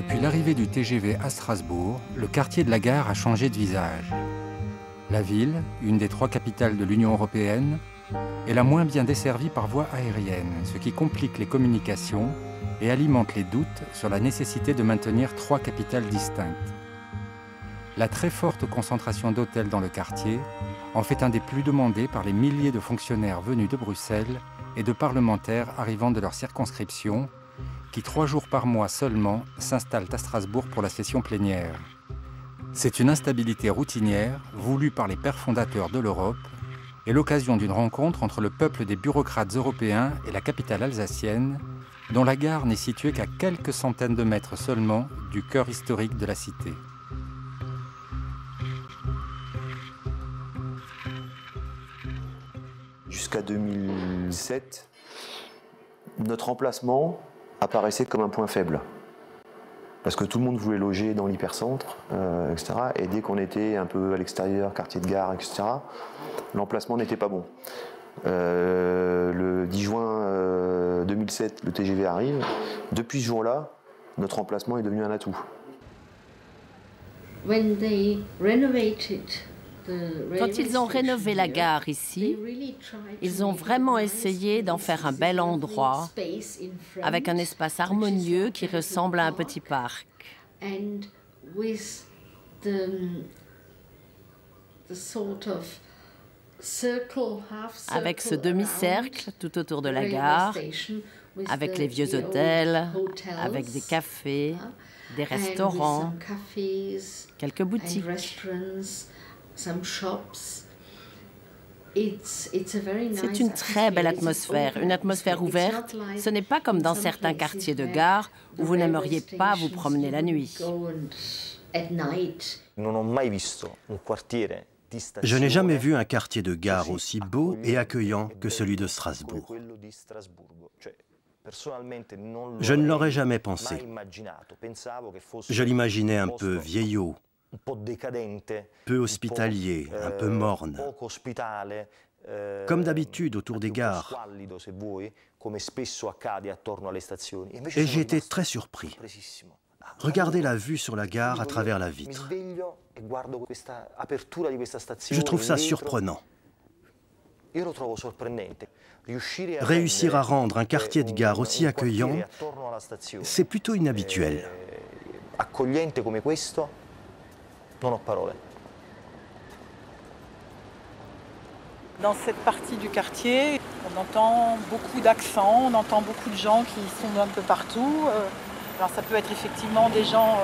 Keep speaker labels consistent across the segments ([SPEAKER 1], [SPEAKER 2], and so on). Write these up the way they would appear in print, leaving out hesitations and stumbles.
[SPEAKER 1] Depuis l'arrivée du TGV à Strasbourg, le quartier de la gare a changé de visage. La ville, une des 3 capitales de l'Union européenne, est la moins bien desservie par voie aérienne, ce qui complique les communications et alimente les doutes sur la nécessité de maintenir 3 capitales distinctes. La très forte concentration d'hôtels dans le quartier en fait un des plus demandés par les milliers de fonctionnaires venus de Bruxelles et de parlementaires arrivant de leur circonscription, qui 3 jours par mois seulement s'installent à Strasbourg pour la session plénière. C'est une instabilité routinière voulue par les pères fondateurs de l'Europe et l'occasion d'une rencontre entre le peuple des bureaucrates européens et la capitale alsacienne, dont la gare n'est située qu'à quelques centaines de mètres seulement du cœur historique de la cité.
[SPEAKER 2] Jusqu'à 2007, notre emplacement apparaissait comme un point faible. Parce que tout le monde voulait loger dans l'hypercentre, etc. Et dès qu'on était un peu à l'extérieur, quartier de gare, etc., l'emplacement n'était pas bon. Le 10 juin 2007, le TGV arrive. Depuis ce jour-là, notre emplacement est devenu un atout.
[SPEAKER 3] Quand ils ont rénové la gare ici, ils ont vraiment essayé d'en faire un bel endroit, avec un espace harmonieux qui ressemble à un petit parc. Avec ce demi-cercle tout autour de la gare, avec les vieux hôtels, avec des cafés, des restaurants, quelques boutiques. C'est une très belle atmosphère, une atmosphère ouverte. Ce n'est pas comme dans certains quartiers de gare où vous n'aimeriez pas vous promener la nuit.
[SPEAKER 4] Je n'ai jamais vu un quartier de gare aussi beau et accueillant que celui de Strasbourg. Je ne l'aurais jamais pensé. Je l'imaginais un peu vieillot, peu hospitalier, un peu morne. Comme d'habitude autour des gares. Et j'ai été très surpris. Regardez la vue sur la gare à travers la vitre. Je trouve ça surprenant. Réussir à rendre un quartier de gare aussi accueillant, c'est plutôt inhabituel.
[SPEAKER 5] Dans cette partie du quartier, on entend beaucoup d'accents, on entend beaucoup de gens qui sont d'un peu partout. Alors ça peut être effectivement des gens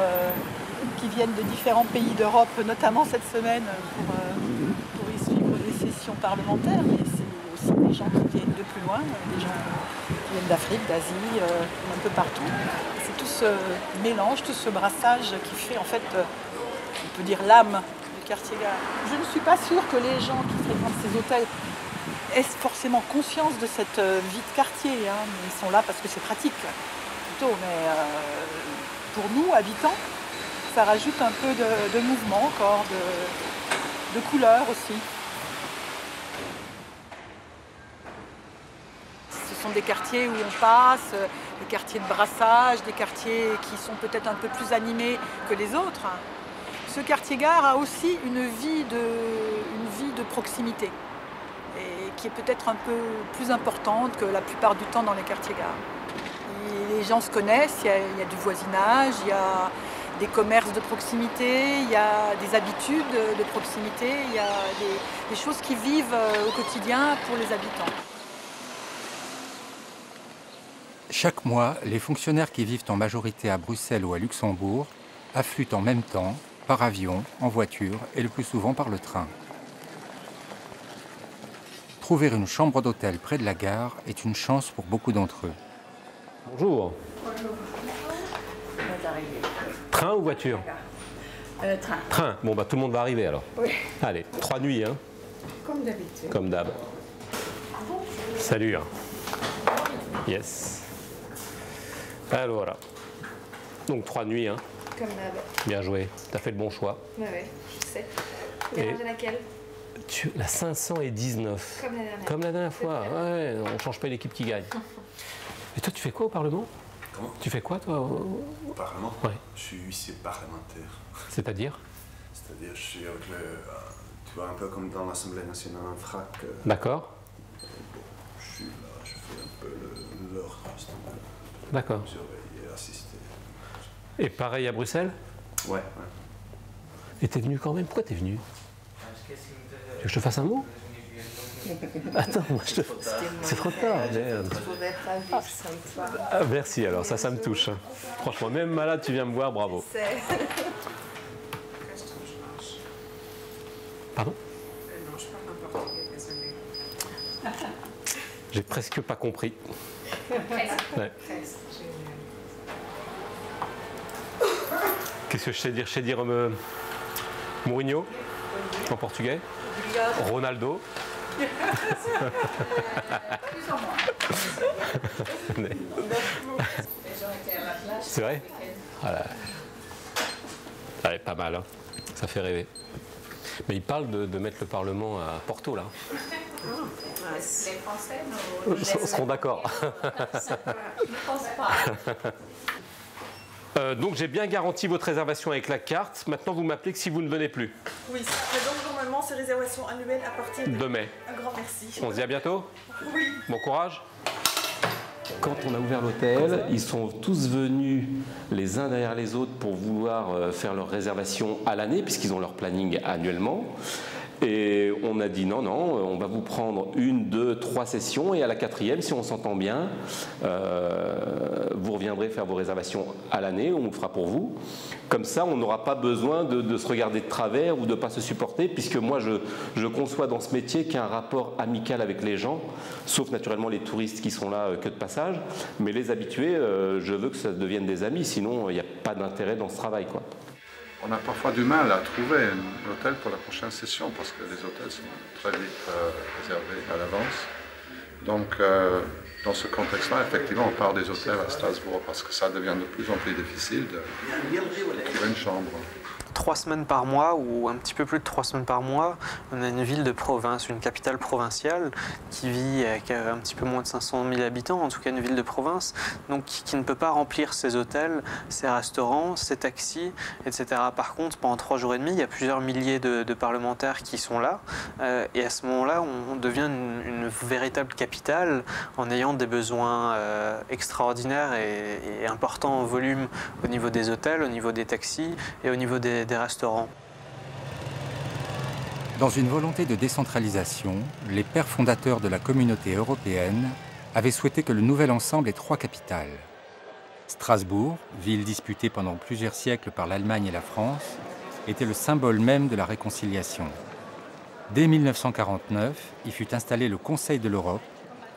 [SPEAKER 5] qui viennent de différents pays d'Europe, notamment cette semaine pour y suivre des sessions parlementaires, mais c'est aussi des gens qui viennent de plus loin, des gens qui viennent d'Afrique, d'Asie, un peu partout. C'est tout ce mélange, tout ce brassage qui fait en fait, on peut dire l'âme du quartier gare. Je ne suis pas sûre que les gens qui fréquentent ces hôtels aient forcément conscience de cette vie de quartier, hein, mais ils sont là parce que c'est pratique. Mais pour nous, habitants, ça rajoute un peu de mouvement encore, de couleur aussi. Ce sont des quartiers où on passe, des quartiers de brassage, des quartiers qui sont peut-être un peu plus animés que les autres. Ce quartier-gare a aussi une vie de proximité, et qui est peut-être un peu plus importante que la plupart du temps dans les quartiers-gares. Les gens se connaissent, il y a du voisinage, il y a des commerces de proximité, il y a des habitudes de proximité, il y a des choses qui vivent au quotidien pour les habitants.
[SPEAKER 1] Chaque mois, les fonctionnaires qui vivent en majorité à Bruxelles ou à Luxembourg affluent en même temps, par avion, en voiture et le plus souvent par le train. Trouver une chambre d'hôtel près de la gare est une chance pour beaucoup d'entre eux.
[SPEAKER 6] Bonjour.
[SPEAKER 3] Bonjour.
[SPEAKER 6] Train ou voiture?
[SPEAKER 3] Train.
[SPEAKER 6] Train. Bon, bah tout le monde va arriver alors.
[SPEAKER 3] Oui.
[SPEAKER 6] Allez, 3 nuits, hein?
[SPEAKER 3] Comme d'habitude.
[SPEAKER 6] Comme d'hab. Salut. Hein. Yes. Alors, donc 3 nuits, hein?
[SPEAKER 7] Comme d'hab.
[SPEAKER 6] Bien joué. T'as fait le bon choix.
[SPEAKER 7] Ouais, je sais. Tu as mangé laquelle?
[SPEAKER 6] La 519.
[SPEAKER 7] Comme la dernière.
[SPEAKER 6] Comme la dernière fois. Ouais, on ne change pas l'équipe qui gagne. Et toi, tu fais quoi au Parlement? Comment? Tu fais quoi, toi,
[SPEAKER 8] au Parlement?
[SPEAKER 6] Ouais.
[SPEAKER 8] Je suis huissier parlementaire.
[SPEAKER 6] C'est-à-dire?
[SPEAKER 8] C'est-à-dire, je suis avec le... tu vois, un peu comme dans l'Assemblée nationale en frac.
[SPEAKER 6] D'accord.
[SPEAKER 8] Je suis là, je fais un peu l'ordre.
[SPEAKER 6] D'accord.
[SPEAKER 8] Surveiller, assister.
[SPEAKER 6] Et pareil à Bruxelles?
[SPEAKER 8] Ouais, ouais.
[SPEAKER 6] Et t'es venu quand même? Pourquoi t'es venu? Tu veux que je te fasse un mot? Attends, moi je te... C'est trop tard, merde.
[SPEAKER 7] Je ne pourrais pas vivre sans toi.
[SPEAKER 6] Ah, merci, alors ça me touche. Franchement, même malade, tu viens me voir, bravo. Pardon?
[SPEAKER 7] Non, je parle en portugais, désolé.
[SPEAKER 6] J'ai presque pas compris. Ouais. Qu'est-ce que je sais dire? Je sais dire Mourinho en portugais. Ronaldo. C'est vrai? Voilà. Ouais, pas mal, hein. Ça fait rêver. Mais il parle de mettre le Parlement à Porto, là.
[SPEAKER 7] Les Français
[SPEAKER 6] seront d'accord.
[SPEAKER 7] Je ne pense pas.
[SPEAKER 6] Donc j'ai bien garanti votre réservation avec la carte. Maintenant, vous m'appelez que si vous ne venez plus.
[SPEAKER 5] Oui, mais donc normalement, c'est réservation annuelle à partir
[SPEAKER 6] de mai.
[SPEAKER 5] Un grand merci.
[SPEAKER 6] On se dit à bientôt?
[SPEAKER 5] Oui.
[SPEAKER 6] Bon courage. Quand on a ouvert l'hôtel, ils sont tous venus les uns derrière les autres pour vouloir faire leur réservation à l'année, puisqu'ils ont leur planning annuellement. Et on a dit non, on va vous prendre 1, 2, 3 sessions et à la 4e, si on s'entend bien, vous reviendrez faire vos réservations à l'année, on le fera pour vous. Comme ça, on n'aura pas besoin de se regarder de travers ou de ne pas se supporter, puisque moi, je conçois dans ce métier qu'il y a un rapport amical avec les gens, sauf naturellement les touristes qui sont là que de passage, mais les habitués, je veux que ça devienne des amis, sinon il n'y a pas d'intérêt dans ce travail, quoi.
[SPEAKER 9] On a parfois du mal à trouver un hôtel pour la prochaine session parce que les hôtels sont très vite réservés à l'avance. Donc, dans ce contexte-là, effectivement, on part des hôtels à Strasbourg parce que ça devient de plus en plus difficile de trouver une chambre.
[SPEAKER 10] 3 semaines par mois, ou un petit peu plus de 3 semaines par mois, on a une ville de province, une capitale provinciale qui vit avec un petit peu moins de 500 000 habitants, en tout cas une ville de province, donc qui ne peut pas remplir ses hôtels, ses restaurants, ses taxis, etc. Par contre, pendant 3 jours et demi, il y a plusieurs milliers de parlementaires qui sont là, et à ce moment-là, on devient une véritable capitale en ayant des besoins extraordinaires et importants en volume au niveau des hôtels, au niveau des taxis et au niveau des restaurants.
[SPEAKER 1] Dans une volonté de décentralisation, les pères fondateurs de la communauté européenne avaient souhaité que le nouvel ensemble ait 3 capitales. Strasbourg, ville disputée pendant plusieurs siècles par l'Allemagne et la France, était le symbole même de la réconciliation. Dès 1949, y fut installé le Conseil de l'Europe,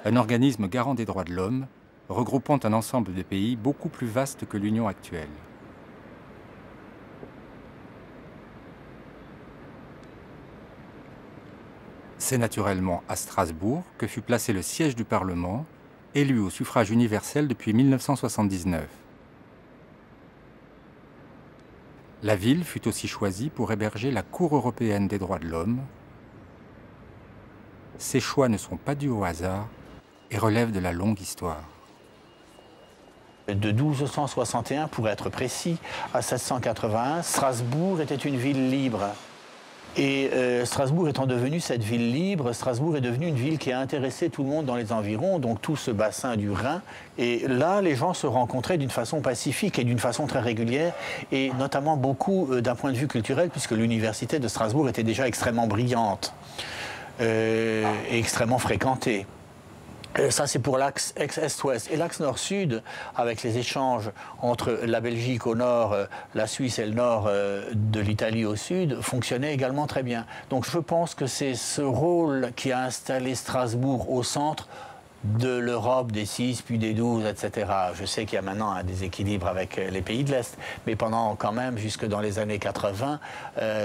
[SPEAKER 1] un organisme garant des droits de l'homme, regroupant un ensemble de pays beaucoup plus vaste que l'Union actuelle. C'est naturellement à Strasbourg que fut placé le siège du Parlement, élu au suffrage universel depuis 1979. La ville fut aussi choisie pour héberger la Cour européenne des droits de l'homme. Ces choix ne sont pas dus au hasard et relèvent de la longue histoire.
[SPEAKER 11] De 1261, pour être précis, à 781, Strasbourg était une ville libre. Et Strasbourg étant devenue cette ville libre, Strasbourg est devenue une ville qui a intéressé tout le monde dans les environs, donc tout ce bassin du Rhin. Et là, les gens se rencontraient d'une façon pacifique et d'une façon très régulière, et notamment beaucoup d'un point de vue culturel, puisque l'université de Strasbourg était déjà extrêmement brillante et extrêmement fréquentée. Ça, c'est pour l'axe est-ouest. Et l'axe nord-sud, avec les échanges entre la Belgique au nord, la Suisse et le nord de l'Italie au sud, fonctionnait également très bien. Donc je pense que c'est ce rôle qui a installé Strasbourg au centre de l'Europe des 6, puis des 12, etc. Je sais qu'il y a maintenant un déséquilibre avec les pays de l'Est, mais pendant quand même, jusque dans les années 80,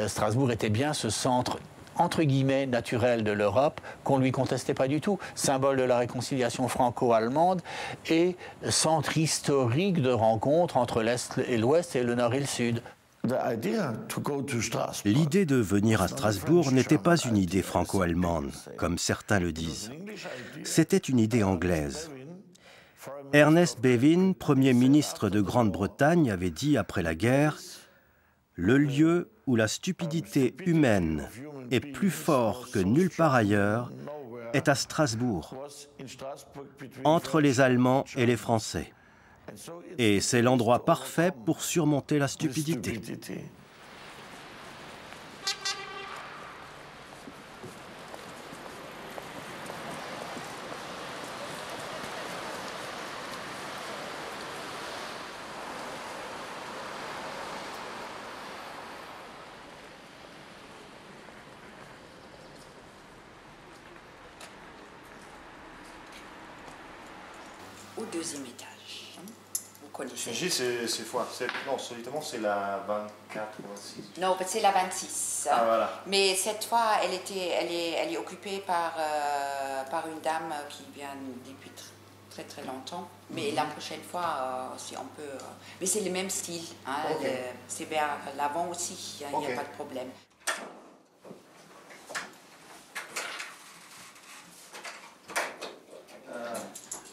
[SPEAKER 11] Strasbourg était bien ce centre entre guillemets naturel de l'Europe, qu'on ne lui contestait pas du tout, symbole de la réconciliation franco-allemande et centre historique de rencontre entre l'Est et l'Ouest et le Nord et le Sud.
[SPEAKER 4] L'idée de venir à Strasbourg n'était pas une idée franco-allemande, comme certains le disent. C'était une idée anglaise. Ernest Bevin, Premier ministre de Grande-Bretagne, avait dit après la guerre « Le lieu où la stupidité humaine est plus fort que nulle part ailleurs est à Strasbourg, entre les Allemands et les Français. Et c'est l'endroit parfait pour surmonter la stupidité. »
[SPEAKER 12] Au deuxième étage. Vous connaissez?
[SPEAKER 13] C'est fois. Non, solitement, c'est la 24 ou 26.
[SPEAKER 12] Non, c'est la 26.
[SPEAKER 13] Ah, voilà.
[SPEAKER 12] Mais cette fois, elle est occupée par une dame qui vient depuis très très longtemps. Mais la prochaine fois, si on peut... mais c'est le même style. Hein,
[SPEAKER 13] okay.
[SPEAKER 12] C'est vers l'avant aussi, il n'y a pas de problème.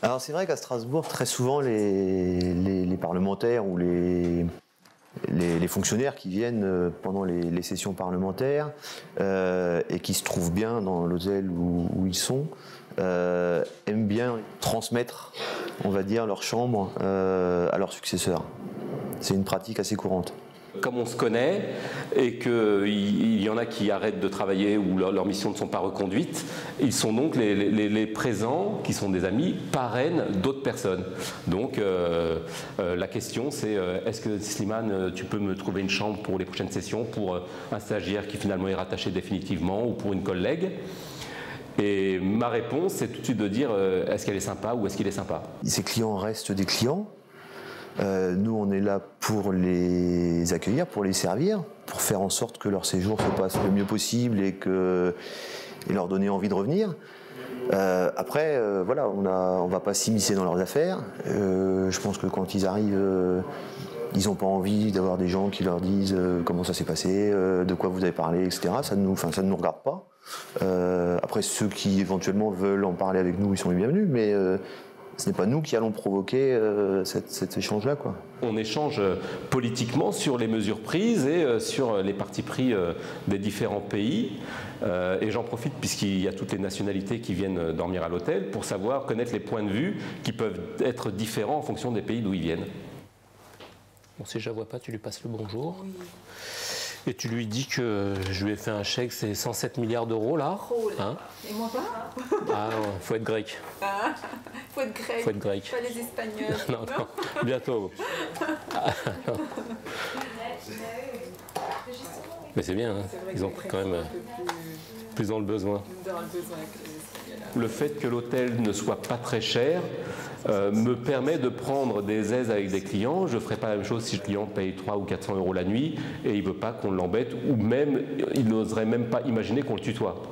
[SPEAKER 2] Alors c'est vrai qu'à Strasbourg, très souvent, les parlementaires ou les fonctionnaires qui viennent pendant les sessions parlementaires et qui se trouvent bien dans l'hôtel où ils sont, aiment bien transmettre, on va dire, leur chambre à leurs successeurs. C'est une pratique assez courante.
[SPEAKER 6] Comme on se connaît et qu'il y en a qui arrêtent de travailler ou leurs missions ne sont pas reconduites, ils sont donc les présents, qui sont des amis, parrainent d'autres personnes. Donc la question c'est, est-ce que Slimane, tu peux me trouver une chambre pour les prochaines sessions pour un stagiaire qui finalement est rattaché définitivement ou pour une collègue? Et ma réponse c'est tout de suite de dire, est-ce qu'elle est sympa ou est-ce qu'il est sympa? Ces clients restent des clients.
[SPEAKER 2] Nous, on est là pour les accueillir, pour les servir, pour faire en sorte que leur séjour se passe le mieux possible et leur donner envie de revenir. Après, voilà, on va pas s'immiscer dans leurs affaires. Je pense que quand ils arrivent, ils n'ont pas envie d'avoir des gens qui leur disent comment ça s'est passé, de quoi vous avez parlé, etc. Ça ne nous regarde pas. Après, ceux qui éventuellement veulent en parler avec nous, ils sont les bienvenus, mais ce n'est pas nous qui allons provoquer cet échange-là, quoi.
[SPEAKER 6] On échange politiquement sur les mesures prises et sur les partis pris des différents pays. Et j'en profite, puisqu'il y a toutes les nationalités qui viennent dormir à l'hôtel, pour connaître les points de vue qui peuvent être différents en fonction des pays d'où ils viennent. Bon, si je ne la vois pas, tu lui passes le bonjour. Oui. Et tu lui dis que je lui ai fait un chèque, c'est 107 milliards d'euros là.
[SPEAKER 7] Oh là.
[SPEAKER 6] Hein?
[SPEAKER 7] Et moi pas?
[SPEAKER 6] Ah, faut être grec.
[SPEAKER 7] Ah, faut être grec.
[SPEAKER 6] Faut être grec.
[SPEAKER 7] Pas les Espagnols.
[SPEAKER 6] Non, non, bientôt. Mais c'est bien, hein. Ils ont quand même plus dans le besoin. Le fait que l'hôtel ne soit pas très cher me permet de prendre des aises avec des clients. Je ne ferai pas la même chose si le client paye 300 ou 400 euros la nuit et il ne veut pas qu'on l'embête, ou même il n'oserait même pas imaginer qu'on le tutoie.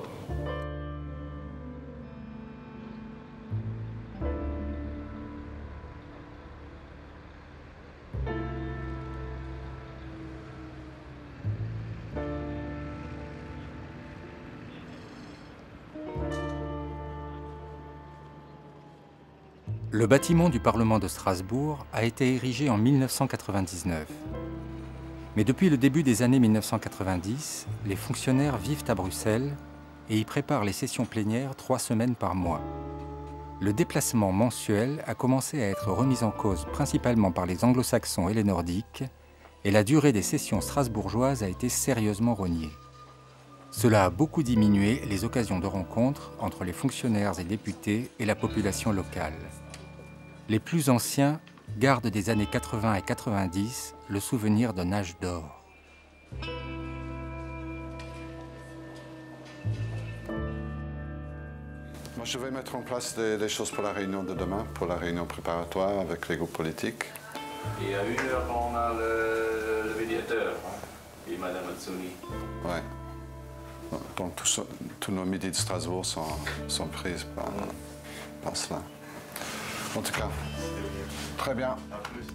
[SPEAKER 1] Le bâtiment du Parlement de Strasbourg a été érigé en 1999. Mais depuis le début des années 1990, les fonctionnaires vivent à Bruxelles et y préparent les sessions plénières 3 semaines par mois. Le déplacement mensuel a commencé à être remis en cause principalement par les anglo-saxons et les nordiques, et la durée des sessions strasbourgeoises a été sérieusement rognée. Cela a beaucoup diminué les occasions de rencontres entre les fonctionnaires et députés et la population locale. Les plus anciens gardent des années 80 et 90 le souvenir d'un âge d'or.
[SPEAKER 9] Moi, je vais mettre en place des choses pour la réunion de demain, pour la réunion préparatoire avec les groupes politiques.
[SPEAKER 14] Et à 1h, on a le médiateur, hein, et Madame Mazzoni.
[SPEAKER 9] Ouais. Donc tous nos midis de Strasbourg sont prises par cela. En tout cas, très bien.
[SPEAKER 14] À plus.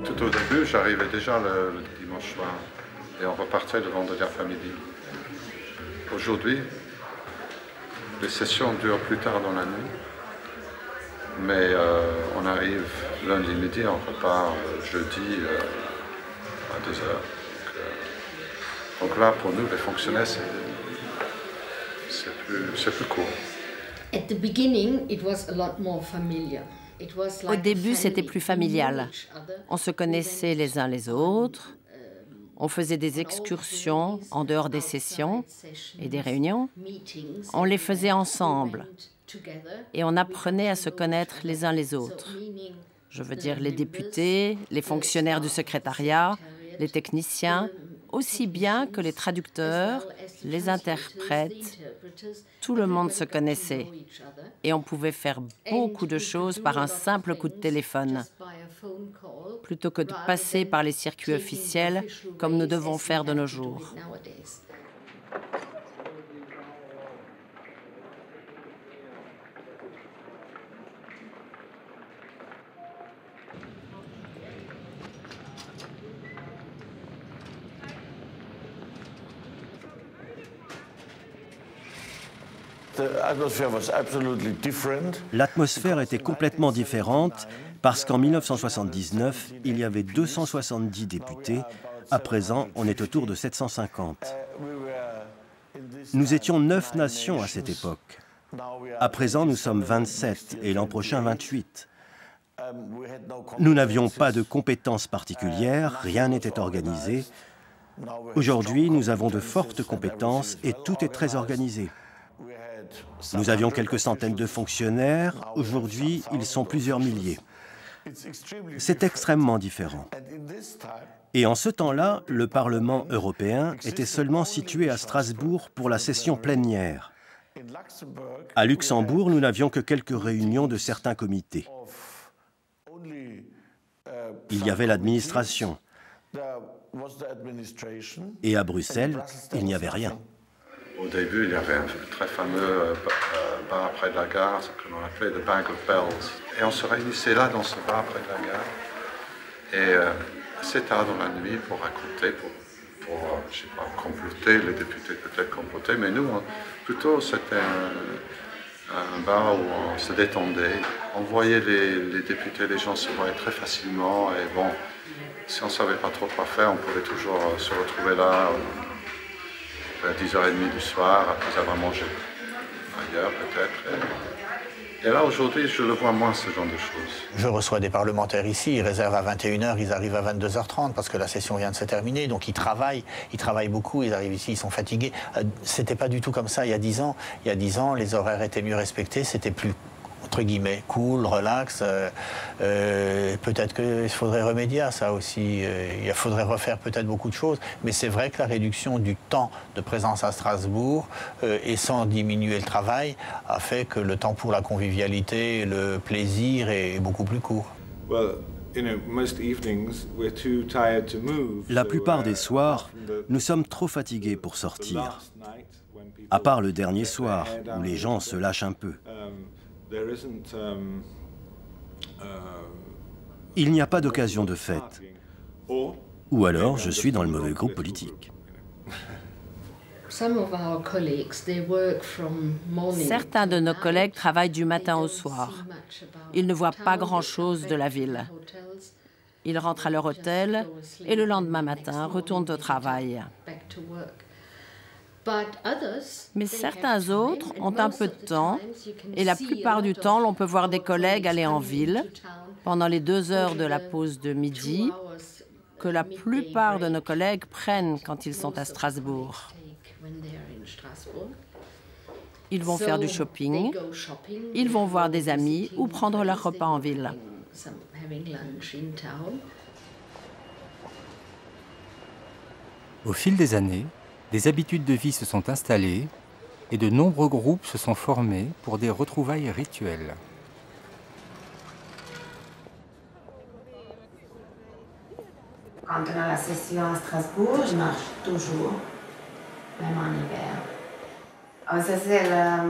[SPEAKER 9] Tout au début, j'arrivais déjà le dimanche soir et on repartait le vendredi après-midi. Aujourd'hui, les sessions durent plus tard dans la nuit, mais on arrive lundi midi, on repart jeudi à 2 heures. Donc là, pour nous, les fonctionnaires, c'est plus court.
[SPEAKER 3] Au début, c'était plus familial. On se connaissait les uns les autres. On faisait des excursions en dehors des sessions et des réunions. On les faisait ensemble et on apprenait à se connaître les uns les autres. Je veux dire les députés, les fonctionnaires du secrétariat, les techniciens, aussi bien que les traducteurs, les interprètes. Tout le monde se connaissait et on pouvait faire beaucoup de choses par un simple coup de téléphone, plutôt que de passer par les circuits officiels comme nous devons faire de nos jours.
[SPEAKER 4] L'atmosphère était complètement différente parce qu'en 1979, il y avait 270 députés. À présent, on est autour de 750. Nous étions 9 nations à cette époque. À présent, nous sommes 27 et l'an prochain 28. Nous n'avions pas de compétences particulières, rien n'était organisé. Aujourd'hui, nous avons de fortes compétences et tout est très organisé. Nous avions quelques centaines de fonctionnaires, aujourd'hui ils sont plusieurs milliers. C'est extrêmement différent. Et en ce temps-là, le Parlement européen était seulement situé à Strasbourg pour la session plénière. À Luxembourg, nous n'avions que quelques réunions de certains comités. Il y avait l'administration. Et à Bruxelles, il n'y avait rien.
[SPEAKER 9] Au début, il y avait un très fameux bar près de la gare, ce que l'on appelait le Bank of Bells. Et on se réunissait là, dans ce bar près de la gare. Et assez tard dans la nuit, pour raconter, pour je sais pas, comploter, les députés peut-être comploter, mais nous, plutôt, c'était un bar où on se détendait. On voyait les députés, les gens se voyaient très facilement. Et bon, si on ne savait pas trop quoi faire, on pouvait toujours se retrouver là. À 10h30 du soir, après avoir mangé ailleurs peut-être. Et là, aujourd'hui, je le vois moins, ce genre de choses.
[SPEAKER 11] Je reçois des parlementaires ici, ils réservent à 21h, ils arrivent à 22h30 parce que la session vient de se terminer. Donc ils travaillent beaucoup, ils arrivent ici, ils sont fatigués. C'était pas du tout comme ça il y a 10 ans. Il y a 10 ans, les horaires étaient mieux respectés, c'était plus, entre guillemets, cool, relax. Peut-être qu'il faudrait remédier à ça aussi. Il faudrait refaire peut-être beaucoup de choses. Mais c'est vrai que la réduction du temps de présence à Strasbourg, et sans diminuer le travail, a fait que le temps pour la convivialité, le plaisir est beaucoup plus court.
[SPEAKER 4] La plupart des soirs, nous sommes trop fatigués pour sortir. À part le dernier soir, où les gens se lâchent un peu. Il n'y a pas d'occasion de fête. Ou alors, je suis dans le mauvais groupe politique.
[SPEAKER 3] Certains de nos collègues travaillent du matin au soir. Ils ne voient pas grand-chose de la ville. Ils rentrent à leur hôtel et le lendemain matin retournent au travail. Mais certains autres ont un peu de temps et la plupart du temps, l'on peut voir des collègues aller en ville pendant les 2 heures de la pause de midi que la plupart de nos collègues prennent quand ils sont à Strasbourg. Ils vont faire du shopping, ils vont voir des amis ou prendre leur repas en ville.
[SPEAKER 1] Au fil des années, des habitudes de vie se sont installées et de nombreux groupes se sont formés pour des retrouvailles rituelles.
[SPEAKER 15] Quand on a la session à Strasbourg, je marche toujours, même en hiver. Alors ça, c'est la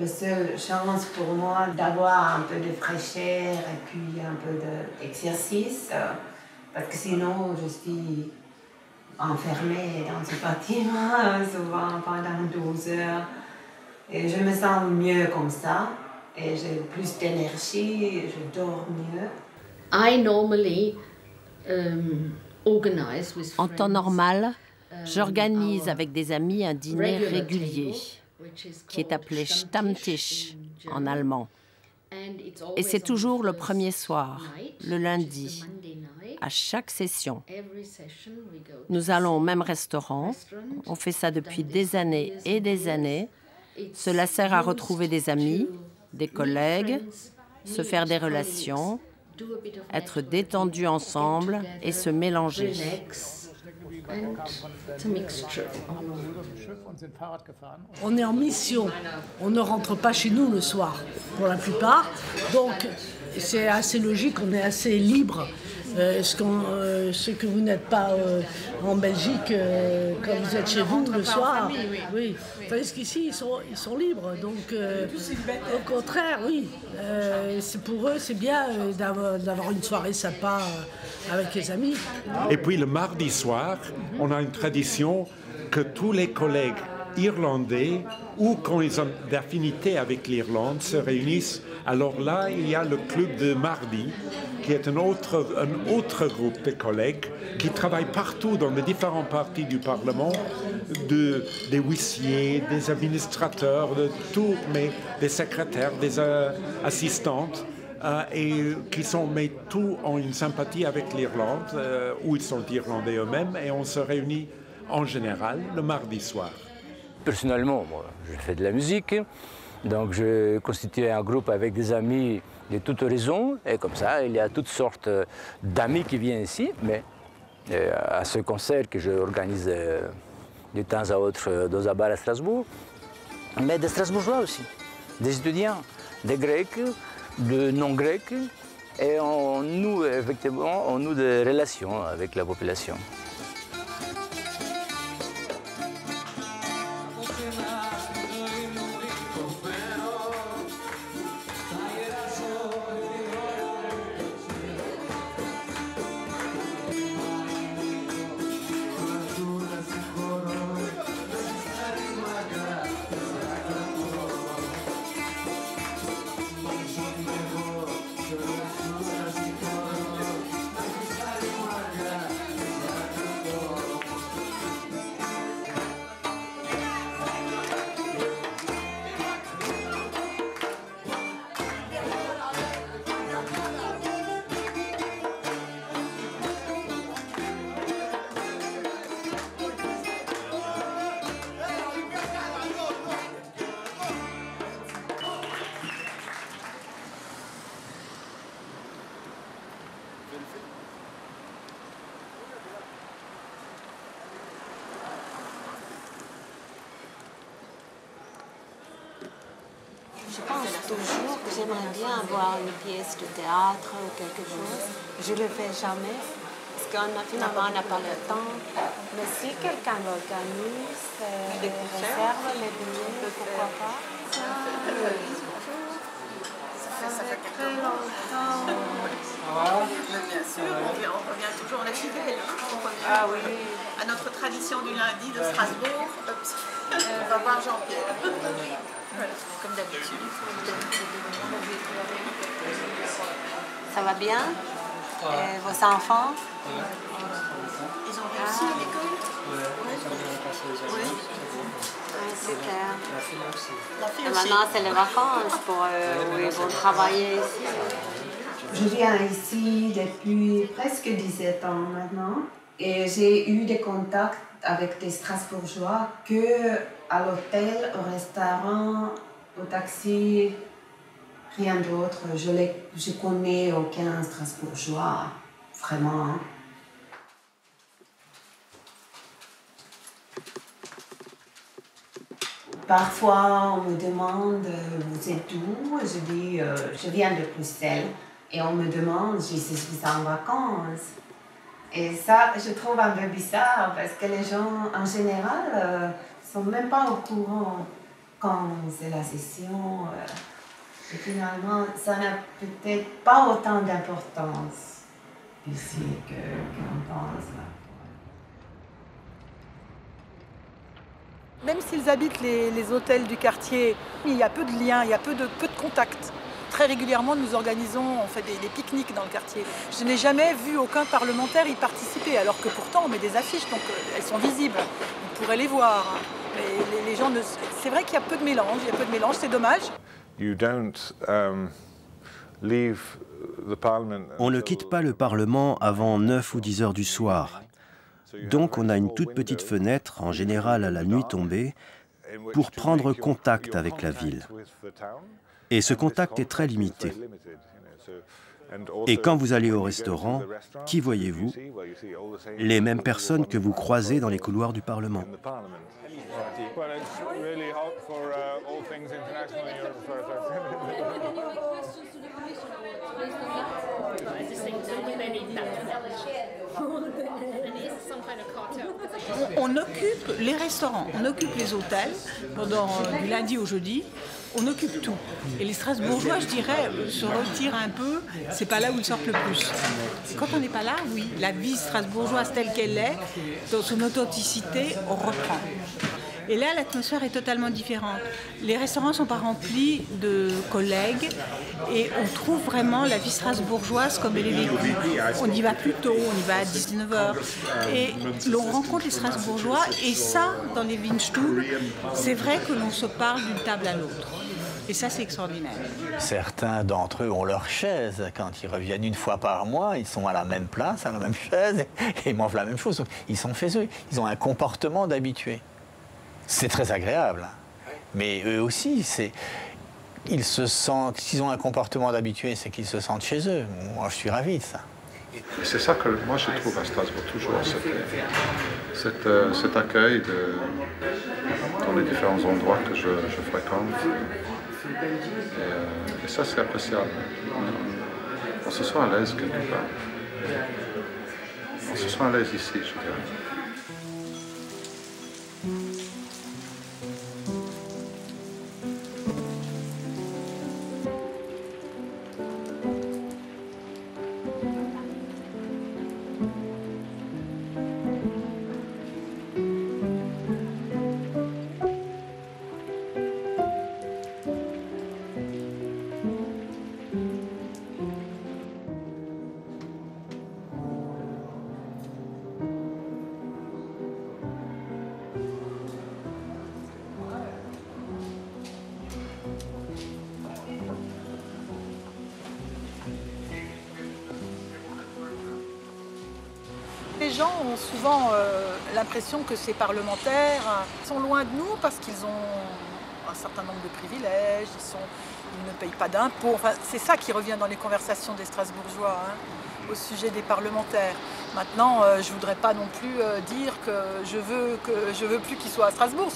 [SPEAKER 15] seule chance pour moi d'avoir un peu de fraîcheur et puis un peu d'exercice. Parce que sinon, enfermée dans ce bâtiment, souvent pendant 12 heures. Et je me sens mieux comme ça. Et j'ai plus d'énergie, je dors mieux.
[SPEAKER 3] En temps normal, j'organise avec des amis un dîner régulier, qui est appelé Stammtisch en allemand. Et c'est toujours le premier soir, le lundi, à chaque session. Nous allons au même restaurant, on fait ça depuis des années et des années. Cela sert à retrouver des amis, des collègues, se faire des relations, être détendus ensemble et se mélanger.
[SPEAKER 16] On est en mission, on ne rentre pas chez nous le soir, pour la plupart, donc c'est assez logique, on est assez libre. Ce que vous n'êtes pas en Belgique quand vous êtes chez vous le soir. Oui. Parce qu'ici, ils sont libres. Donc, au contraire, oui. Pour eux, c'est bien d'avoir une soirée sympa avec les amis.
[SPEAKER 17] Et puis le mardi soir, on a une tradition que tous les collègues irlandais ou quand ils ont d'affinité avec l'Irlande se réunissent. Alors là, il y a le club de mardi, qui est un autre groupe de collègues qui travaillent partout dans les différentes parties du Parlement, des huissiers, des administrateurs, de tout, mais des secrétaires, des assistantes, et qui sont, mais tous ont une sympathie avec l'Irlande, où ils sont irlandais eux-mêmes, et on se réunit en général le mardi soir.
[SPEAKER 18] Personnellement, moi, je fais de la musique, donc je constitue un groupe avec des amis de toutes horizons, et comme ça, il y a toutes sortes d'amis qui viennent ici, mais à ce concert que j'organise de temps à autre dans un bar à Strasbourg, mais des Strasbourgeois aussi, des étudiants, des Grecs, des non-Grecs, et on noue effectivement des relations avec la population.
[SPEAKER 15] Je pense toujours que j'aimerais bien avoir une pièce de théâtre ou quelque chose. Je ne le fais jamais, parce finalement on n'a pas le temps. Mais si quelqu'un l'organise, réserve les billets, pourquoi pas? Ça fait très longtemps.
[SPEAKER 5] Bien sûr, on revient toujours, on est fidèle. On revient à notre tradition du lundi de Strasbourg. On va voir Jean-Pierre. Voilà, comme d'habitude.
[SPEAKER 15] Ça va bien? Vos enfants?
[SPEAKER 5] Ils ont réussi à l'école? Oui.
[SPEAKER 15] Super.
[SPEAKER 5] La fille
[SPEAKER 15] Et
[SPEAKER 5] aussi.
[SPEAKER 15] maintenant, c'est les vacances où ils vont travailler ici. Je viens ici depuis presque 17 ans maintenant. Et j'ai eu des contacts avec des Strasbourgeois que à l'hôtel, au restaurant, au taxi, rien d'autre. Je connais aucun Strasbourgeois, vraiment. Parfois, on me demande « Vous êtes d'où ?» Je dis « Je viens de Bruxelles ». Et on me demande « Je suis en vacances ». Et ça, je trouve un peu bizarre parce que les gens, en général, ne sont même pas au courant quand c'est la session. Et finalement, ça n'a peut-être pas autant d'importance ici qu'on pense.
[SPEAKER 5] Même s'ils habitent les hôtels du quartier, il y a peu de liens, il y a peu de contacts. Très régulièrement, nous organisons, on fait des pique-niques dans le quartier. Je n'ai jamais vu aucun parlementaire y participer, alors que pourtant on met des affiches, donc elles sont visibles. On pourrait les voir. Mais les gens ne... C'est vrai qu'il y a peu de mélange, c'est dommage.
[SPEAKER 4] On ne quitte pas le Parlement avant 9 ou 10 heures du soir. Donc on a une toute petite fenêtre, en général à la nuit tombée, pour prendre contact avec la ville. Et ce contact est très limité. Et quand vous allez au restaurant, qui voyez-vous? Les mêmes personnes que vous croisez dans les couloirs du Parlement.
[SPEAKER 19] On occupe les restaurants, on occupe les hôtels, du lundi au jeudi, on occupe tout. Et les Strasbourgeois, je dirais, se retirent un peu, c'est pas là où ils sortent le plus. Quand on n'est pas là, oui, la vie strasbourgeoise telle qu'elle est, dans son authenticité, on reprend. Et là, l'atmosphère est totalement différente. Les restaurants ne sont pas remplis de collègues et on trouve vraiment la vie strasbourgeoise comme elle est vécue. On y va plus tôt, on y va à 19h. Et l'on rencontre les Strasbourgeois et ça, dans les Windstuhl, c'est vrai que l'on se parle d'une table à l'autre. Et ça, c'est extraordinaire.
[SPEAKER 11] Certains d'entre eux ont leur chaise. Quand ils reviennent une fois par mois, ils sont à la même place, à la même chaise et ils mangent la même chose. Ils sont chez eux. Ils ont un comportement d'habitués. C'est très agréable, mais eux aussi, ils se sentent, s'ils ont un comportement d'habitué, c'est qu'ils se sentent chez eux. Moi, je suis ravi de ça.
[SPEAKER 9] C'est ça que moi je trouve à Strasbourg, toujours cet accueil dans les différents endroits que je fréquente. Et ça, c'est appréciable. On se sent à l'aise quelque part. On se sent à l'aise ici, je dirais.
[SPEAKER 5] Les gens ont souvent l'impression que ces parlementaires sont loin de nous parce qu'ils ont un certain nombre de privilèges, ils ne payent pas d'impôts. Enfin, c'est ça qui revient dans les conversations des Strasbourgeois au sujet des parlementaires. Maintenant, je ne voudrais pas non plus dire que je veux plus qu'ils soient à Strasbourg.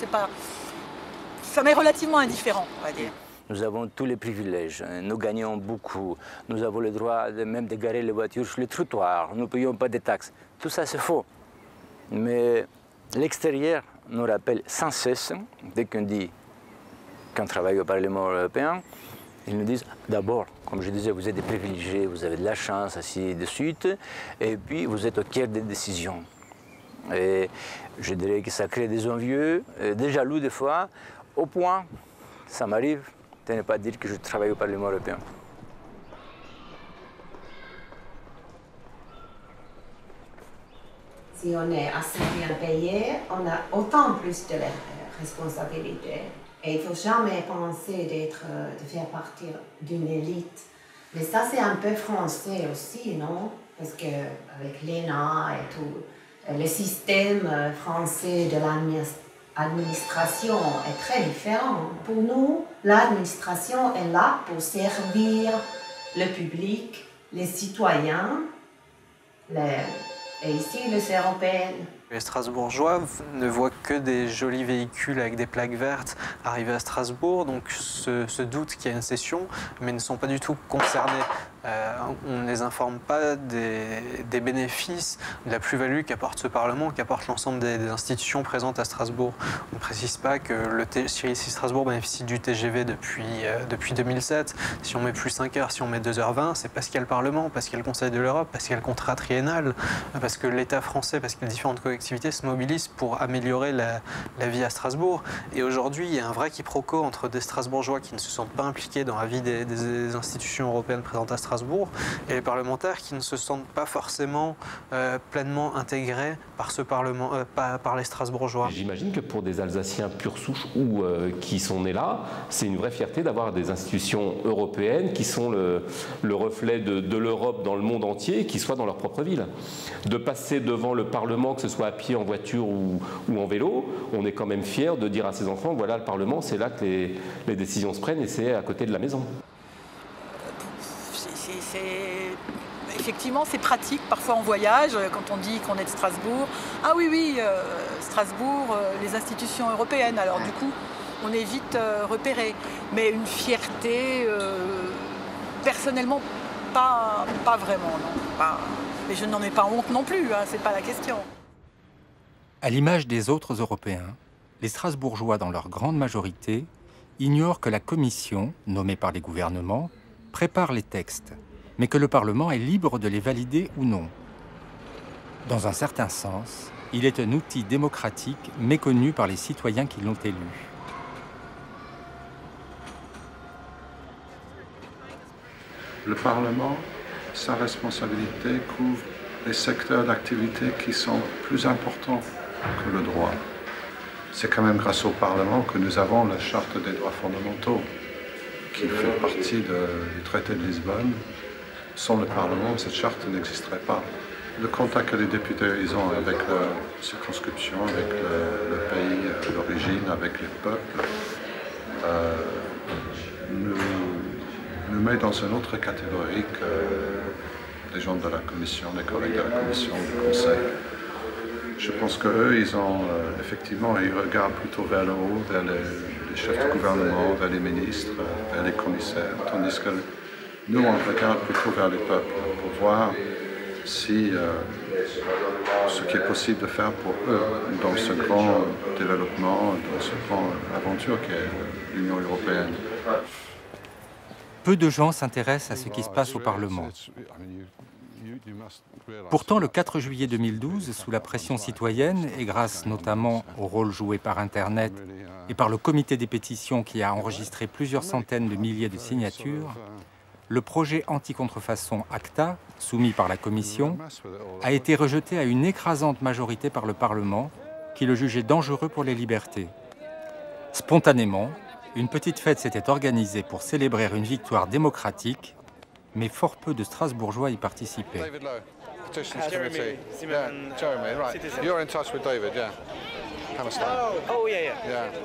[SPEAKER 5] Ça m'est relativement indifférent, on va dire.
[SPEAKER 18] Nous avons tous les privilèges, nous gagnons beaucoup, nous avons le droit même de garer les voitures sur les trottoirs, nous ne payons pas de taxes. Tout ça, c'est faux. Mais l'extérieur nous rappelle sans cesse, dès qu'on dit qu'on travaille au Parlement européen, ils nous disent d'abord, comme je disais, vous êtes des privilégiés, vous avez de la chance, ainsi de suite, et puis vous êtes au cœur des décisions. Et je dirais que ça crée des envieux, des jaloux des fois, au point, ça m'arrive, de ne pas dire que je travaille au Parlement européen.
[SPEAKER 15] Si on est assez bien payé, on a autant plus de responsabilités. Et il ne faut jamais penser de faire partie d'une élite. Mais ça, c'est un peu français aussi, non? Parce qu'avec l'ENA et tout, le système français de l'administration est très différent. Pour nous, l'administration est là pour servir le public, les citoyens, et ici, les Européens.
[SPEAKER 10] Les Strasbourgeois ne voient que des jolis véhicules avec des plaques vertes arriver à Strasbourg, donc se doutent qu'il y a une session, mais ne sont pas du tout concernés. On ne les informe pas des bénéfices, de la plus-value qu'apporte ce Parlement, qu'apporte l'ensemble des institutions présentes à Strasbourg. On ne précise pas que ici Strasbourg bénéficie du TGV depuis 2007. Si on met plus 5 heures, si on met 2h20, c'est parce qu'il y a le Parlement, parce qu'il y a le Conseil de l'Europe, parce qu'il y a le contrat triennal, parce que l'État français, parce qu'il y a différentes collectivités collectivités se mobilisent pour améliorer la vie à Strasbourg. Et aujourd'hui, il y a un vrai quiproquo entre des Strasbourgeois qui ne se sentent pas impliqués dans la vie des institutions européennes présentes à Strasbourg et les parlementaires qui ne se sentent pas forcément pleinement intégrés par ce Parlement, par les Strasbourgeois.
[SPEAKER 6] J'imagine que pour des Alsaciens pure souche ou qui sont nés là, c'est une vraie fierté d'avoir des institutions européennes qui sont le reflet de l'Europe dans le monde entier et qui soient dans leur propre ville. De passer devant le Parlement, que ce soit à pied, en voiture ou en vélo, on est quand même fier de dire à ses enfants, voilà le Parlement, c'est là que les décisions se prennent et c'est à côté de la maison.
[SPEAKER 5] Effectivement, c'est pratique. Parfois, on voyage, quand on dit qu'on est de Strasbourg. Ah oui, Strasbourg, les institutions européennes. Alors du coup, on est vite repéré. Mais une fierté, personnellement, pas vraiment, non. Mais je n'en ai pas honte non plus, hein, c'est pas la question.
[SPEAKER 1] À l'image des autres Européens, les Strasbourgeois, dans leur grande majorité, ignorent que la Commission, nommée par les gouvernements, prépare les textes, mais que le Parlement est libre de les valider ou non. Dans un certain sens, il est un outil démocratique méconnu par les citoyens qui l'ont élu.
[SPEAKER 9] Le Parlement, sa responsabilité couvre les secteurs d'activité qui sont plus importants que le droit. C'est quand même grâce au Parlement que nous avons la Charte des droits fondamentaux, qui fait partie du traité de Lisbonne. Sans le Parlement, cette charte n'existerait pas. Le contact que les députés ils ont avec la circonscription, avec le pays d'origine, avec les peuples, nous met dans une autre catégorie que les gens de la Commission, les collègues de la Commission, du Conseil. Je pense qu'eux, ils ont effectivement, ils regardent plutôt vers le haut, vers les chefs de gouvernement, vers les ministres, vers les commissaires, tandis que nous, on regarde plutôt vers les peuples pour voir si ce qui est possible de faire pour eux dans ce grand développement, dans cette grande aventure qu'est l'Union européenne.
[SPEAKER 1] Peu de gens s'intéressent à ce qui se passe au Parlement. Pourtant, le 4 juillet 2012, sous la pression citoyenne et grâce notamment au rôle joué par Internet et par le comité des pétitions qui a enregistré plusieurs centaines de milliers de signatures, le projet anti-contrefaçon ACTA, soumis par la Commission, a été rejeté à une écrasante majorité par le Parlement, qui le jugeait dangereux pour les libertés. Spontanément, une petite fête s'était organisée pour célébrer une victoire démocratique, mais fort peu de Strasbourgeois y participaient.
[SPEAKER 9] Jeremy, right. You're in touch with David, yeah.
[SPEAKER 20] Oh, yeah.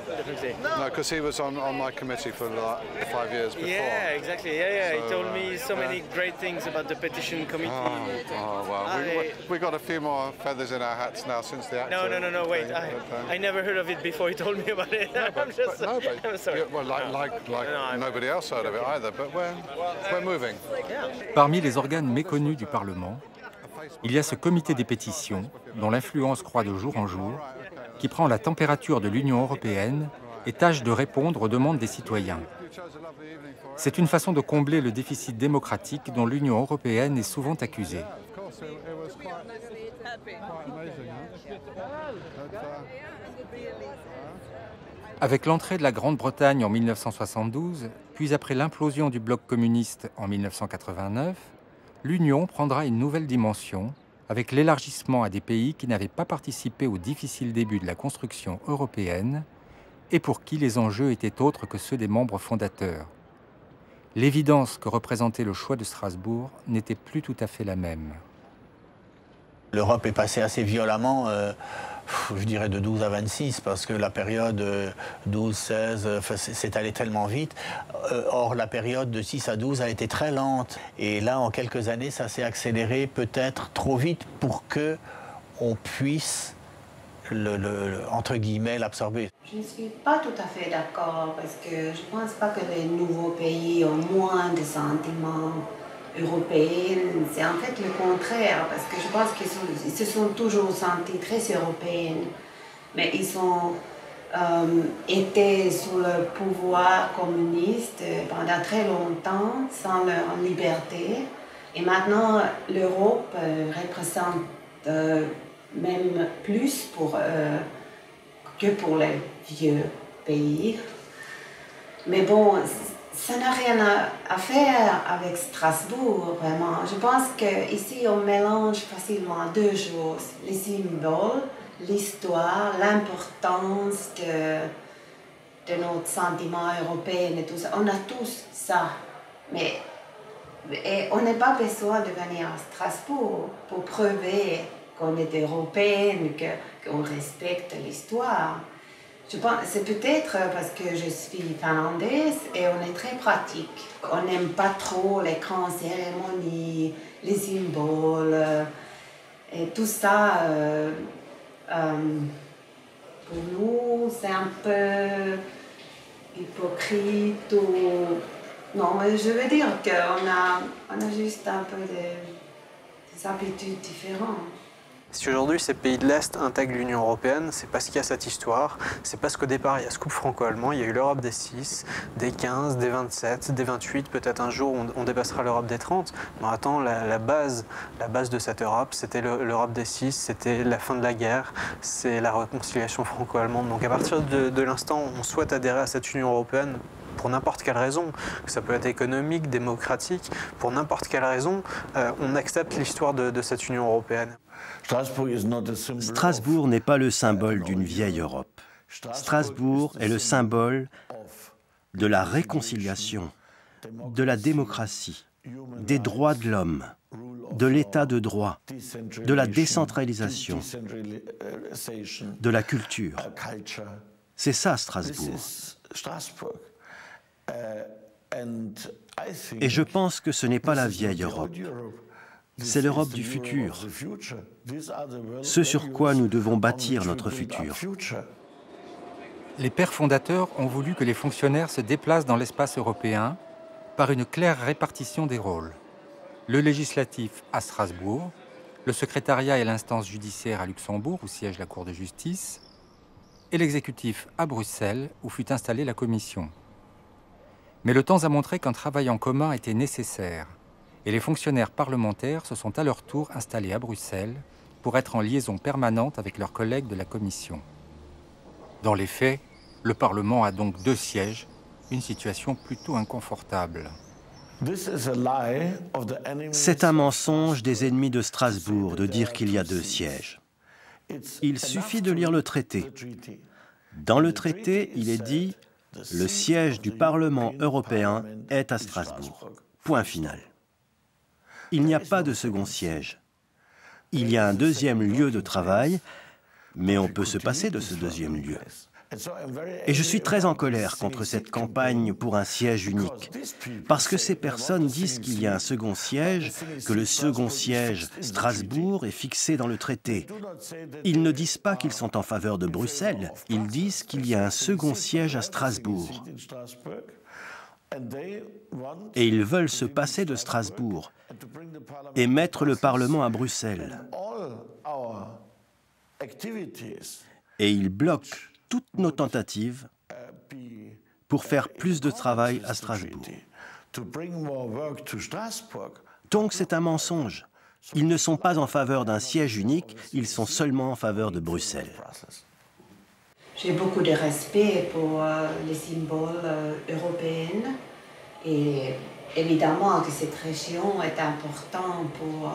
[SPEAKER 20] Definitely.
[SPEAKER 9] No, because he was on my committee for like 5 years before.
[SPEAKER 20] Yeah, exactly. Yeah.
[SPEAKER 9] So,
[SPEAKER 20] he told me so many great things about the petition committee.
[SPEAKER 9] Well, we got a few more feathers in our hats now since the ACTA.
[SPEAKER 20] No, wait. I never heard of it before he told me about it. I'm sorry.
[SPEAKER 9] Well, like nobody else heard of it either, but we're moving.
[SPEAKER 1] Parmi les organes méconnus du Parlement, il y a ce comité des pétitions, dont l'influence croît de jour en jour, qui prend la température de l'Union européenne et tâche de répondre aux demandes des citoyens. C'est une façon de combler le déficit démocratique dont l'Union européenne est souvent accusée. Avec l'entrée de la Grande-Bretagne en 1972, puis après l'implosion du bloc communiste en 1989, l'Union prendra une nouvelle dimension avec l'élargissement à des pays qui n'avaient pas participé au difficile début de la construction européenne et pour qui les enjeux étaient autres que ceux des membres fondateurs. L'évidence que représentait le choix de Strasbourg n'était plus tout à fait la même.
[SPEAKER 11] L'Europe est passée assez violemment, je dirais de 12 à 26, parce que la période 12-16 s'est allée tellement vite. Or, la période de 6 à 12 a été très lente. Et là, en quelques années, ça s'est accéléré peut-être trop vite pour qu'on puisse, entre guillemets, l'absorber.
[SPEAKER 15] Je ne suis pas tout à fait d'accord, parce que je ne pense pas que les nouveaux pays ont moins de sentiments européens. C'est en fait le contraire, parce que je pense qu'ils se sont toujours sentis très européens, mais ils ont été sous le pouvoir communiste pendant très longtemps, sans leur liberté. Et maintenant, l'Europe représente même plus que pour les vieux pays. Mais bon, ça n'a rien à faire avec Strasbourg, vraiment. Je pense qu'ici, on mélange facilement deux choses. Les symboles, l'histoire, l'importance de notre sentiment européen et tout ça. On a tous ça. Mais on n'a pas besoin de venir à Strasbourg pour prouver qu'on est européenne, qu'on respecte l'histoire. Je pense c'est peut-être parce que je suis finlandaise et on est très pratique. On n'aime pas trop les grandes cérémonies, les symboles et tout ça. Pour nous, c'est un peu hypocrite ou... Non, mais je veux dire qu'on a juste un peu des habitudes différentes.
[SPEAKER 10] Si aujourd'hui ces pays de l'Est intègrent l'Union européenne, c'est parce qu'il y a cette histoire, c'est parce qu'au départ il y a ce couple franco-allemand, il y a eu l'Europe des 6, des 15, des 27, des 28, peut-être un jour on dépassera l'Europe des 30. Mais attends, la base de cette Europe, c'était l'Europe des 6, c'était la fin de la guerre, c'est la réconciliation franco-allemande. Donc à partir de l'instant où on souhaite adhérer à cette Union européenne, pour n'importe quelle raison, ça peut être économique, démocratique, pour n'importe quelle raison, on accepte l'histoire de cette Union européenne.
[SPEAKER 4] Strasbourg n'est pas le symbole d'une vieille Europe. Strasbourg est le symbole de la réconciliation, de la démocratie, des droits de l'homme, de l'état de droit, de la décentralisation, de la culture. C'est ça Strasbourg. Et je pense que ce n'est pas la vieille Europe. C'est l'Europe du futur, ce sur quoi nous devons bâtir notre futur.
[SPEAKER 1] Les pères fondateurs ont voulu que les fonctionnaires se déplacent dans l'espace européen par une claire répartition des rôles. Le législatif à Strasbourg, le secrétariat et l'instance judiciaire à Luxembourg, où siège la Cour de justice, et l'exécutif à Bruxelles, où fut installée la Commission. Mais le temps a montré qu'un travail en commun était nécessaire, et les fonctionnaires parlementaires se sont à leur tour installés à Bruxelles pour être en liaison permanente avec leurs collègues de la Commission. Dans les faits, le Parlement a donc 2 sièges, une situation plutôt inconfortable.
[SPEAKER 4] C'est un mensonge des ennemis de Strasbourg de dire qu'il y a 2 sièges. Il suffit de lire le traité. Dans le traité, il est dit « Le siège du Parlement européen est à Strasbourg ». Point final. Il n'y a pas de second siège. Il y a un 2e lieu de travail, mais on peut se passer de ce 2e lieu. Et je suis très en colère contre cette campagne pour un siège unique, parce que ces personnes disent qu'il y a un second siège, que le second siège, Strasbourg, est fixé dans le traité. Ils ne disent pas qu'ils sont en faveur de Bruxelles, ils disent qu'il y a un second siège à Strasbourg. Et ils veulent se passer de Strasbourg et mettre le Parlement à Bruxelles. Et ils bloquent toutes nos tentatives pour faire plus de travail à Strasbourg. Donc c'est un mensonge. Ils ne sont pas en faveur d'un siège unique, ils sont seulement en faveur de Bruxelles.
[SPEAKER 15] J'ai beaucoup de respect pour les symboles européens et évidemment que cette région est importante pour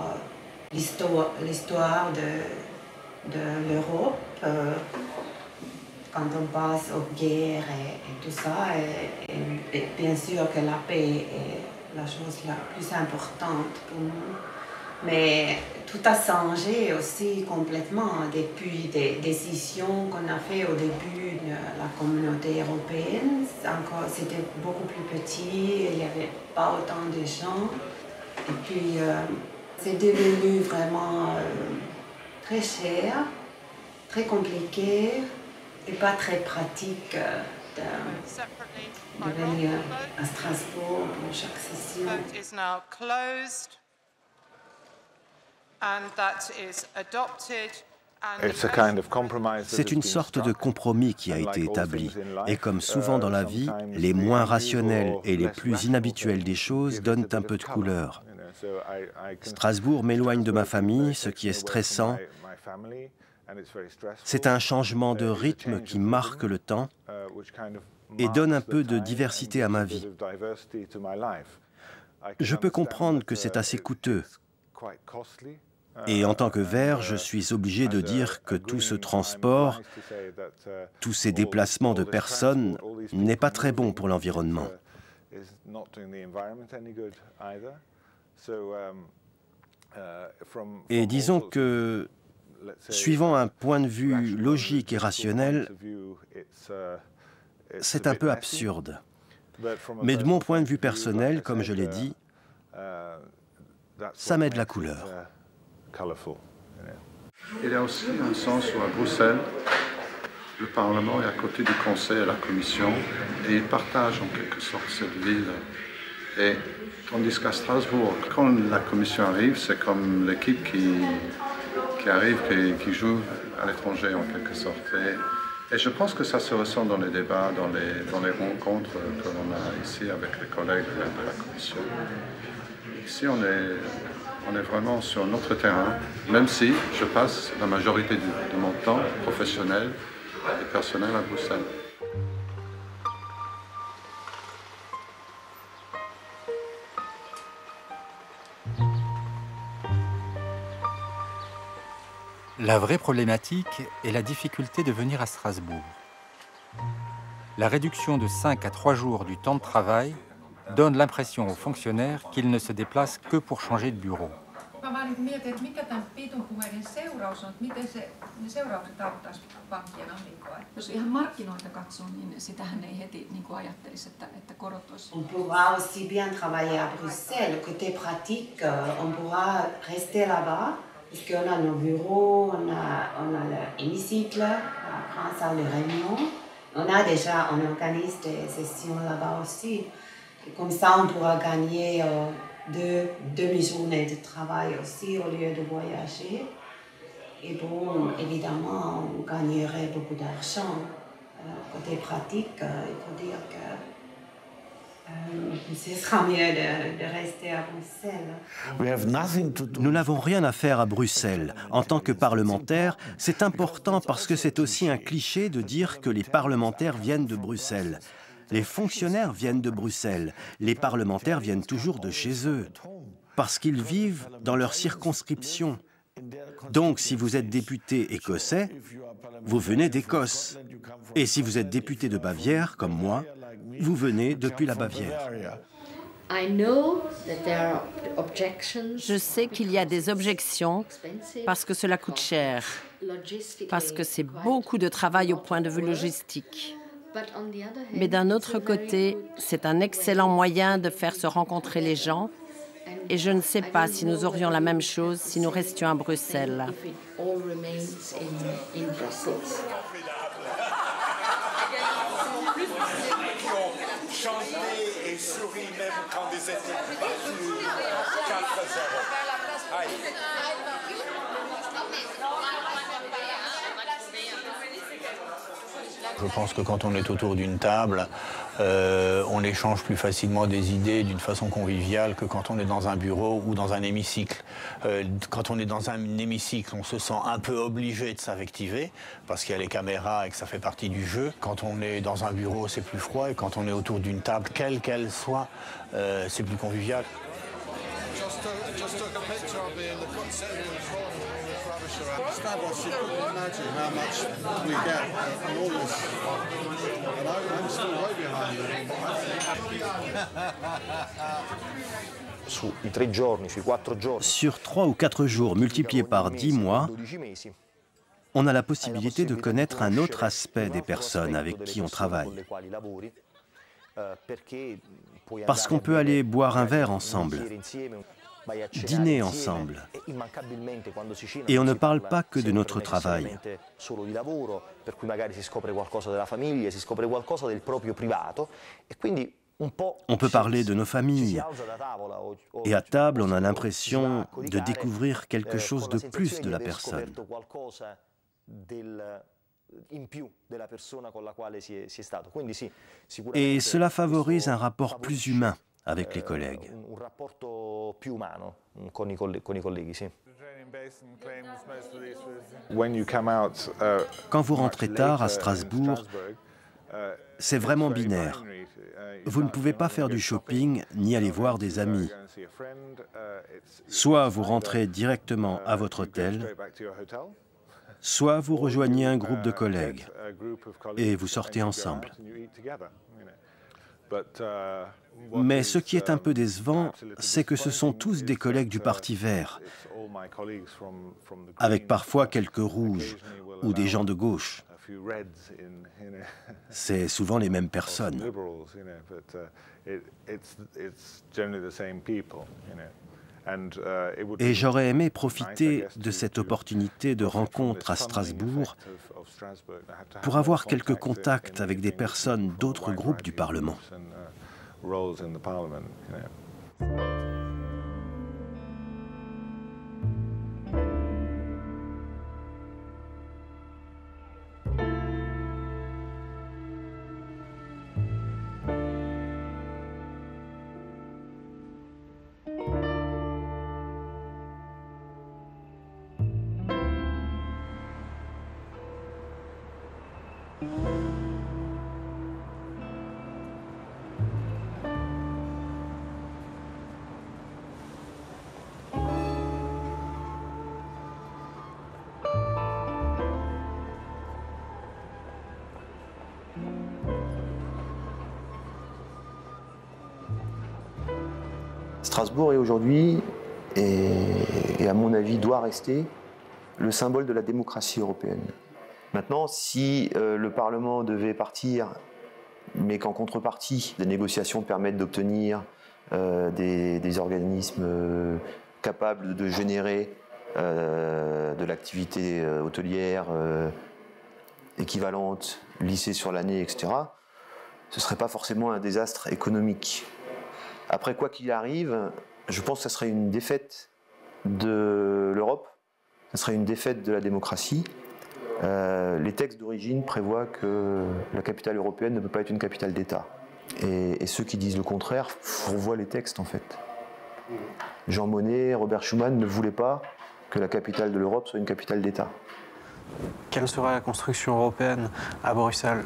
[SPEAKER 15] l'histoire de l'Europe. Quand on passe aux guerres et tout ça, et bien sûr que la paix est la chose la plus importante pour nous. Mais tout a changé aussi complètement depuis des décisions qu'on a faites au début de la communauté européenne. Encore, c'était beaucoup plus petit, il n'y avait pas autant de gens. Et puis, c'est devenu vraiment très cher, très compliqué et pas très pratique de venir à Strasbourg pour chaque session.
[SPEAKER 4] C'est une sorte de compromis qui a été établi. Et comme souvent dans la vie, les moins rationnels et les plus inhabituels des choses donnent un peu de couleur. Strasbourg m'éloigne de ma famille, ce qui est stressant, C'est un changement de rythme qui marque le temps et donne un peu de diversité à ma vie. Je peux comprendre que c'est assez coûteux. Et en tant que vert, je suis obligé de dire que tout ce transport, tous ces déplacements de personnes n'est pas très bon pour l'environnement. Et disons que, suivant un point de vue logique et rationnel, c'est un peu absurde. Mais de mon point de vue personnel, comme je l'ai dit, ça met de la couleur.
[SPEAKER 9] Il y a aussi un sens où à Bruxelles, le Parlement est à côté du Conseil et la Commission et ils partagent en quelque sorte cette ville. Et tandis qu'à Strasbourg, quand la Commission arrive, c'est comme l'équipe qui arrive, qui joue à l'étranger en quelque sorte. Et je pense que ça se ressent dans les débats, dans les rencontres que l'on a ici avec les collègues de la Commission. Ici, on est vraiment sur notre terrain, même si je passe la majorité de mon temps professionnel et personnel à Bruxelles.
[SPEAKER 1] La vraie problématique est la difficulté de venir à Strasbourg. La réduction de 5 à 3 jours du temps de travail donne l'impression aux fonctionnaires qu'ils ne se déplacent que pour changer de bureau.
[SPEAKER 15] On pourra aussi bien travailler à Bruxelles. Côté pratique, on pourra rester là-bas, parce qu'on a nos bureaux, on a l'hémicycle, la grande salle de réunion. On organise des sessions là-bas aussi. Et comme ça, on pourra gagner 2 demi-journées de travail aussi au lieu de voyager. Et bon, évidemment, on gagnerait beaucoup d'argent. Côté pratique, il faut dire que ce sera mieux de rester à Bruxelles.
[SPEAKER 4] Nous n'avons rien à faire à Bruxelles. En tant que parlementaires, c'est important parce que c'est aussi un cliché de dire que les parlementaires viennent de Bruxelles. Les fonctionnaires viennent de Bruxelles. Les parlementaires viennent toujours de chez eux, parce qu'ils vivent dans leur circonscription. Donc, si vous êtes député écossais, vous venez d'Écosse. Et si vous êtes député de Bavière, comme moi, vous venez depuis la Bavière.
[SPEAKER 3] Je sais qu'il y a des objections parce que cela coûte cher, parce que c'est beaucoup de travail au point de vue logistique. Mais d'un autre côté, c'est un excellent moyen de faire se rencontrer les gens. Et je ne sais pas si nous aurions la même chose si nous restions à Bruxelles.
[SPEAKER 21] Et sourit même quand ils étaient battus 4-0.
[SPEAKER 11] Je pense que quand on est autour d'une table, on échange plus facilement des idées d'une façon conviviale que quand on est dans un bureau ou dans un hémicycle. Quand on est dans un hémicycle, on se sent un peu obligé de s'invectiver parce qu'il y a les caméras et que ça fait partie du jeu. Quand on est dans un bureau, c'est plus froid, et quand on est autour d'une table, quelle qu'elle soit, c'est plus convivial.
[SPEAKER 4] Sur 3 ou 4 jours multipliés par 10 mois, on a la possibilité de connaître un autre aspect des personnes avec qui on travaille. Parce qu'on peut aller boire un verre ensemble, dîner ensemble. Et on ne parle pas que de notre travail. On peut parler de nos familles. Et à table, on a l'impression de découvrir quelque chose de plus de la personne. Et cela favorise un rapport plus humain avec les collègues. Quand vous rentrez tard à Strasbourg, c'est vraiment binaire. Vous ne pouvez pas faire du shopping ni aller voir des amis. Soit vous rentrez directement à votre hôtel, soit vous rejoignez un groupe de collègues et vous sortez ensemble. Mais ce qui est un peu décevant, c'est que ce sont tous des collègues du Parti vert, avec parfois quelques rouges ou des gens de gauche. C'est souvent les mêmes personnes. Et j'aurais aimé profiter de cette opportunité de rencontre à Strasbourg pour avoir quelques contacts avec des personnes d'autres groupes du Parlement.
[SPEAKER 2] Strasbourg est aujourd'hui, et à mon avis doit rester, le symbole de la démocratie européenne. Maintenant, si le Parlement devait partir, mais qu'en contrepartie, des négociations permettent d'obtenir des organismes capables de générer de l'activité hôtelière équivalente, lissée sur l'année, etc., ce ne serait pas forcément un désastre économique. Après, quoi qu'il arrive, je pense que ce serait une défaite de l'Europe, ce serait une défaite de la démocratie. Les textes d'origine prévoient que la capitale européenne ne peut pas être une capitale d'État. Et ceux qui disent le contraire revoient les textes, en fait. Jean Monnet, Robert Schuman ne voulaient pas que la capitale de l'Europe soit une capitale d'État.
[SPEAKER 10] Quelle sera la construction européenne à Bruxelles?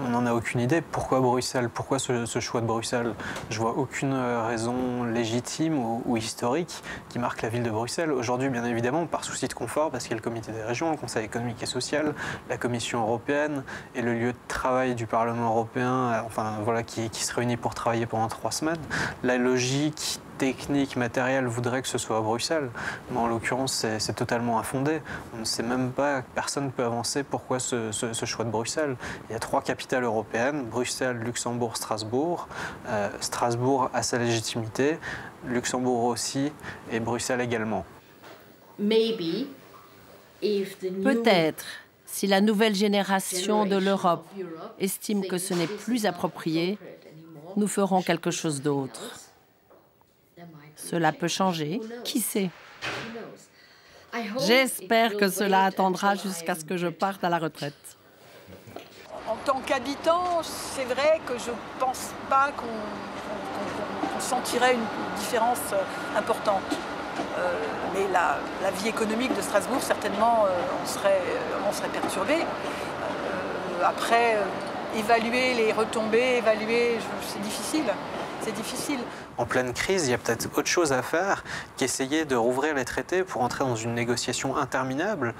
[SPEAKER 10] On n'en a aucune idée. Pourquoi Bruxelles? Pourquoi ce choix de Bruxelles? Je vois aucune raison légitime ou historique qui marque la ville de Bruxelles. Aujourd'hui, bien évidemment, par souci de confort, parce qu'il y a le comité des régions, le Conseil économique et social, la Commission européenne et le lieu de travail du Parlement européen, enfin voilà, qui se réunit pour travailler pendant 3 semaines. La logique technique, matérielle voudrait que ce soit à Bruxelles, mais en l'occurrence c'est totalement infondé. On ne sait même pas, personne ne peut avancer pourquoi ce choix de Bruxelles. Il y a 3 capitales européennes, Bruxelles, Luxembourg, Strasbourg. Strasbourg a sa légitimité, Luxembourg aussi et Bruxelles également.
[SPEAKER 3] Peut-être, si la nouvelle génération de l'Europe estime que ce n'est plus approprié, nous ferons quelque chose d'autre. Cela peut changer, qui sait? J'espère que cela attendra jusqu'à ce que je parte à la retraite.
[SPEAKER 5] En tant qu'habitant, c'est vrai que je ne pense pas qu'on sentirait une différence importante. Mais la vie économique de Strasbourg, certainement, on serait perturbé. Après, évaluer les retombées, c'est difficile. C'est difficile.
[SPEAKER 10] En pleine crise, il y a peut-être autre chose à faire qu'essayer de rouvrir les traités pour entrer dans une négociation interminable.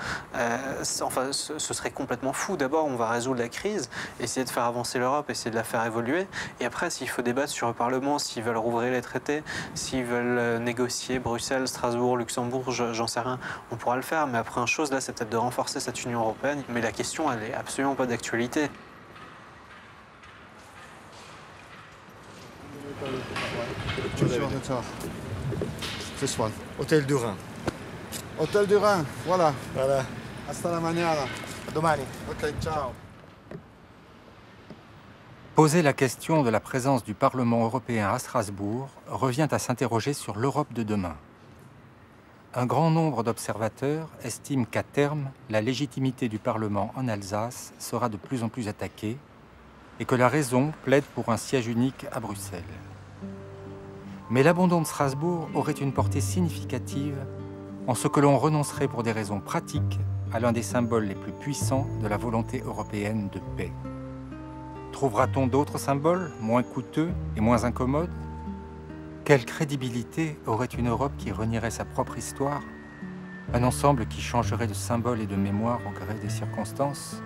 [SPEAKER 10] Enfin, ce serait complètement fou. D'abord, on va résoudre la crise, essayer de faire avancer l'Europe, essayer de la faire évoluer. Et après, s'il faut débattre sur le Parlement, s'ils veulent rouvrir les traités, s'ils veulent négocier Bruxelles, Strasbourg, Luxembourg, j'en sais rien, on pourra le faire. Mais après, une chose, là, c'est peut-être de renforcer cette Union européenne. Mais la question, elle n'est absolument pas d'actualité.
[SPEAKER 21] This one, Hôtel du Rhin. Hôtel du Rhin, voilà. Voilà. Hasta la mañana. A domani. Ok, ciao.
[SPEAKER 1] Poser la question de la présence du Parlement européen à Strasbourg revient à s'interroger sur l'Europe de demain. Un grand nombre d'observateurs estiment qu'à terme, la légitimité du Parlement en Alsace sera de plus en plus attaquée et que la raison plaide pour un siège unique à Bruxelles. Mais l'abandon de Strasbourg aurait une portée significative en ce que l'on renoncerait pour des raisons pratiques à l'un des symboles les plus puissants de la volonté européenne de paix. Trouvera-t-on d'autres symboles, moins coûteux et moins incommodes? Quelle crédibilité aurait une Europe qui renierait sa propre histoire? Un ensemble qui changerait de symbole et de mémoire au gré des circonstances?